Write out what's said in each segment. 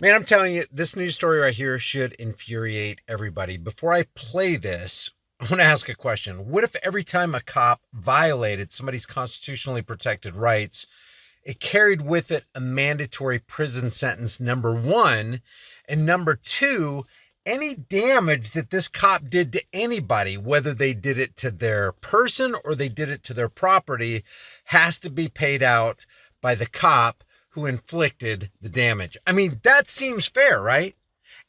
Man, I'm telling you, this news story right here should infuriate everybody. Before I play this, I want to ask a question. What if every time a cop violated somebody's constitutionally protected rights, it carried with it a mandatory prison sentence, number one, and number two, any damage that this cop did to anybody, whether they did it to their person or they did it to their property, has to be paid out by the cop who inflicted the damage. I mean, that seems fair, right?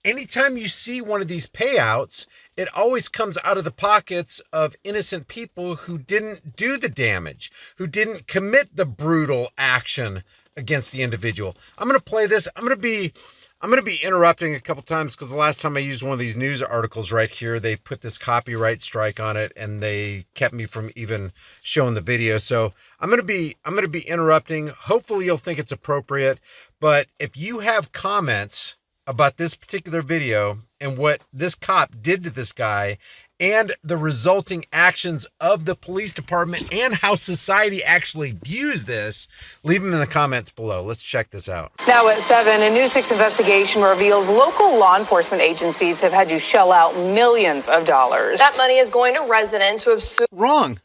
Anytime you see one of these payouts, it always comes out of the pockets of innocent people who didn't do the damage, who didn't commit the brutal action against the individual. I'm going to play this. I'm going to be interrupting a couple times because the last time I used one of these news articles right here, they put this copyright strike on it and they kept me from even showing the video. So I'm going to be interrupting. Hopefully you'll think it's appropriate. But if you have comments about this particular video and what this cop did to this guy and the resulting actions of the police department and how society actually views this, leave them in the comments below. Let's check this out. Now at 7, a News 6 investigation reveals local law enforcement agencies have had to shell out millions of dollars. That money is going to residents who have sued. Wrong.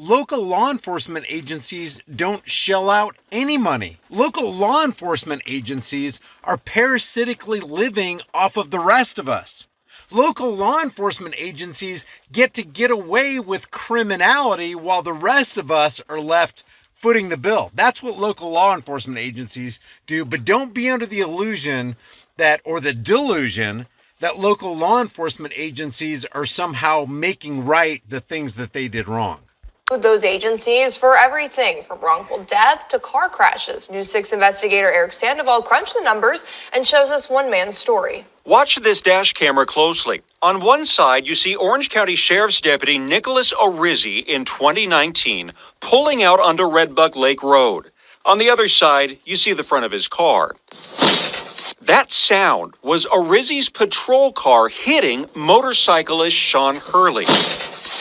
Local law enforcement agencies don't shell out any money. Local law enforcement agencies are parasitically living off of the rest of us. Local law enforcement agencies get away with criminality while the rest of us are left footing the bill. That's what local law enforcement agencies do, but don't be under the illusion that, or the delusion, that local law enforcement agencies are somehow making right the things that they did wrong. Those agencies for everything from wrongful death to car crashes. News 6 investigator Eric Sandoval crunched the numbers and shows us one man's story. Watch this dash camera closely. On one side, you see Orange County Sheriff's Deputy Nicholas Orizzi in 2019 pulling out onto Redbug Lake Road. On the other side, you see the front of his car. That sound was Orizzi's patrol car hitting motorcyclist Sean Hurley.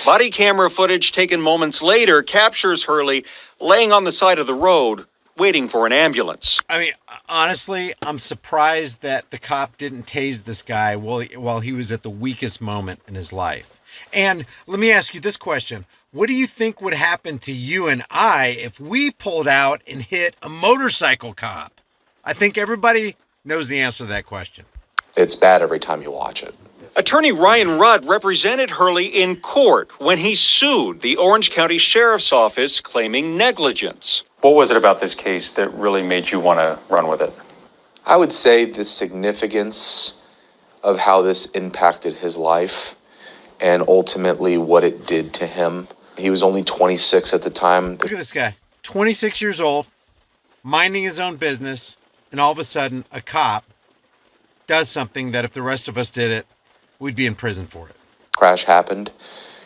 Body camera footage taken moments later captures Hurley laying on the side of the road, waiting for an ambulance. I mean, honestly, I'm surprised that the cop didn't tase this guy while he was at the weakest moment in his life. And let me ask you this question. What do you think would happen to you and I if we pulled out and hit a motorcycle cop? I think everybody knows the answer to that question. It's bad every time you watch it. Attorney Ryan Rudd represented Hurley in court when he sued the Orange County Sheriff's Office claiming negligence. What was it about this case that really made you want to run with it? I would say the significance of how this impacted his life and ultimately what it did to him. He was only 26 at the time. Look at this guy, 26 years old, minding his own business, and all of a sudden a cop does something that if the rest of us did it, we'd be in prison for it. Crash happened.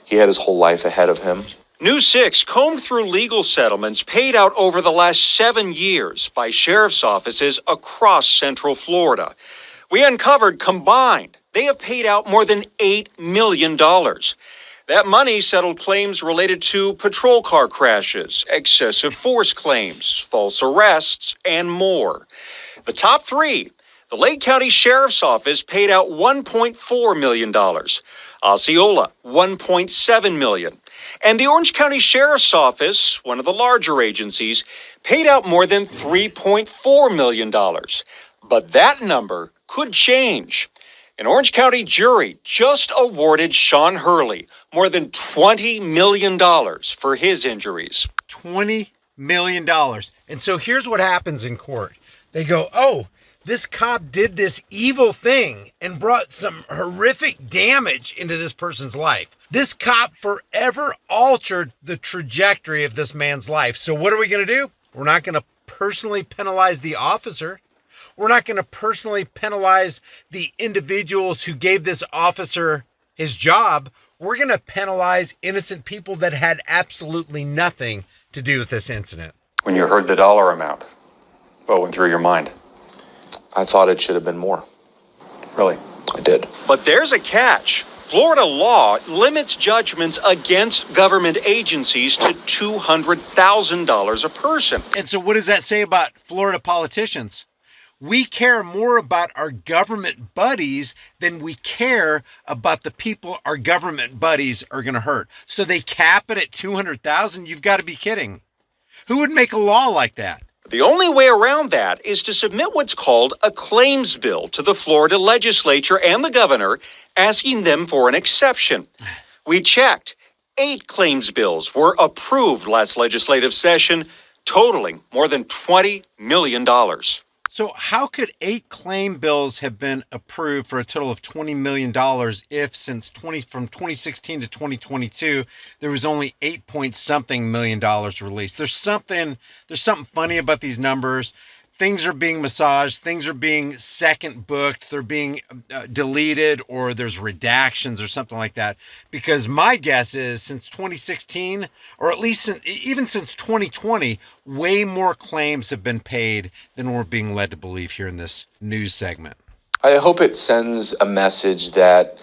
He had his whole life ahead of him. News 6 combed through legal settlements paid out over the last 7 years by sheriff's offices across Central Florida. We uncovered combined, they have paid out more than $8 million. That money settled claims related to patrol car crashes, excessive force claims, false arrests, and more. The top three: the Lake County Sheriff's Office paid out $1.4 million, Osceola $1.7 million, and the Orange County Sheriff's Office, one of the larger agencies, paid out more than $3.4 million. But that number could change. An Orange County jury just awarded Sean Hurley more than $20 million for his injuries. $20 million. And so here's what happens in court. They go, oh, this cop did this evil thing and brought some horrific damage into this person's life. This cop forever altered the trajectory of this man's life. So what are we going to do? We're not going to personally penalize the officer. We're not going to personally penalize the individuals who gave this officer his job. We're going to penalize innocent people that had absolutely nothing to do with this incident. When you heard the dollar amount, what went through your mind? I thought it should have been more. Really? I did. But there's a catch. Florida law limits judgments against government agencies to $200,000 a person. And so what does that say about Florida politicians? We care more about our government buddies than we care about the people our government buddies are going to hurt. So they cap it at 200,000. You've got to be kidding. Who would make a law like that? The only way around that is to submit what's called a claims bill to the Florida legislature and the governor, asking them for an exception. We checked. 8 claims bills were approved last legislative session, totaling more than $20 million. So how could 8 claim bills have been approved for a total of $20 million if from 2016 to 2022, there was only 8 point something million dollars released? There's something funny about these numbers. Things are being massaged, things are being second booked, they're being deleted, or there's redactions or something like that. Because my guess is since 2016, or at least even since 2020, way more claims have been paid than we're being led to believe here in this news segment. I hope it sends a message that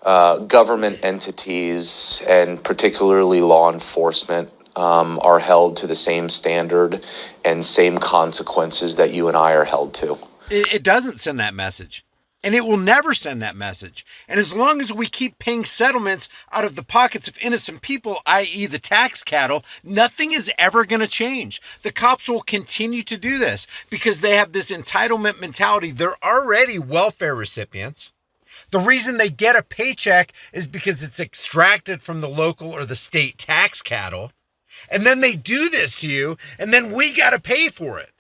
government entities, and particularly law enforcement, are held to the same standard and same consequences that you and I are held to. It doesn't send that message, and it will never send that message. And as long as we keep paying settlements out of the pockets of innocent people, i.e. the tax cattle, nothing is ever going to change. The cops will continue to do this because they have this entitlement mentality. They're already welfare recipients. The reason they get a paycheck is because it's extracted from the local or the state tax cattle. And then they do this to you, and then we got to pay for it.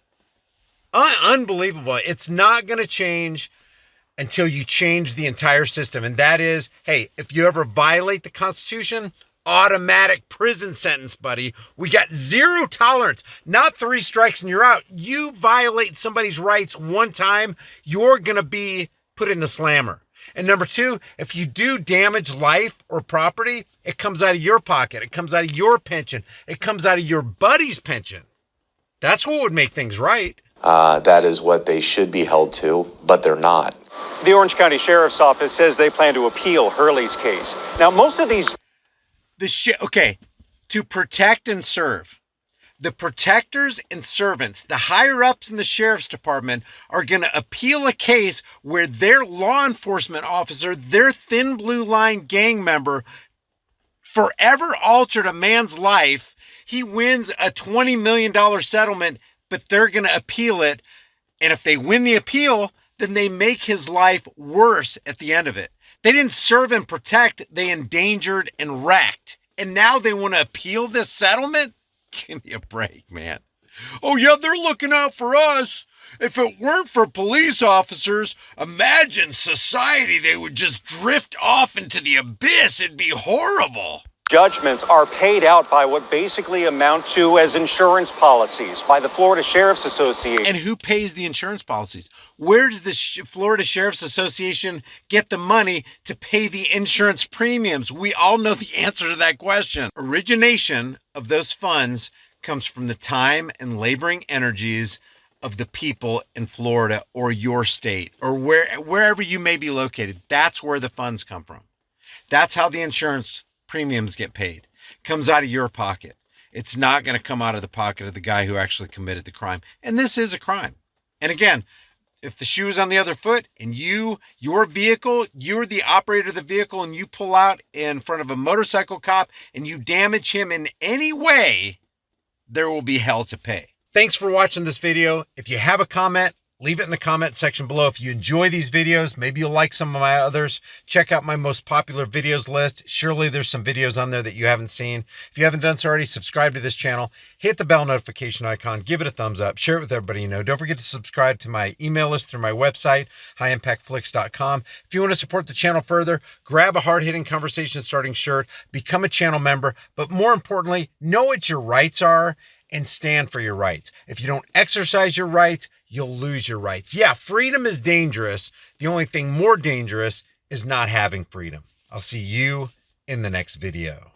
Unbelievable. It's not going to change until you change the entire system. And that is, hey, if you ever violate the Constitution, automatic prison sentence, buddy. We got 0 tolerance, not 3 strikes and you're out. You violate somebody's rights one time, you're going to be put in the slammer. And number 2, if you do damage life or property, it comes out of your pocket. It comes out of your pension. It comes out of your buddy's pension. That's what would make things right. That is what they should be held to, but they're not. The Orange County Sheriff's Office says they plan to appeal Hurley's case. Now, most of these... To protect and serve. The protectors and servants, the higher-ups in the sheriff's department, are going to appeal a case where their law enforcement officer, their thin blue line gang member, forever altered a man's life. He wins a $20 million settlement, but they're going to appeal it. And if they win the appeal, then they make his life worse at the end of it. They didn't serve and protect, they endangered and wrecked. And now they want to appeal this settlement? Give me a break, man. Oh, yeah, they're looking out for us. If it weren't for police officers, imagine society. They would just drift off into the abyss. It'd be horrible. judgments are paid out by what basically amount to as insurance policies by the Florida Sheriff's Association. And who pays the insurance policies? Where does the Florida Sheriff's Association get the money to pay the insurance premiums? We all know the answer to that question. Origination of those funds comes from the time and laboring energies of the people in Florida or your state or wherever you may be located. That's where the funds come from. That's how the insurance premiums get paid. Comes out of your pocket. It's not going to come out of the pocket of the guy who actually committed the crime. And this is a crime. And again, if the shoe is on the other foot and your vehicle, you're the operator of the vehicle and you pull out in front of a motorcycle cop and you damage him in any way, there will be hell to pay. Thanks for watching this video. If you have a comment, leave it in the comment section below. If you enjoy these videos, maybe you'll like some of my others. Check out my most popular videos list. Surely there's some videos on there that you haven't seen. If you haven't done so already, subscribe to this channel. Hit the bell notification icon. Give it a thumbs up. Share it with everybody you know. Don't forget to subscribe to my email list through my website, highimpactflix.com. If you want to support the channel further, grab a hard-hitting conversation starting shirt, become a channel member, but more importantly, know what your rights are and stand for your rights. If you don't exercise your rights, you'll lose your rights. Yeah, freedom is dangerous. The only thing more dangerous is not having freedom. I'll see you in the next video.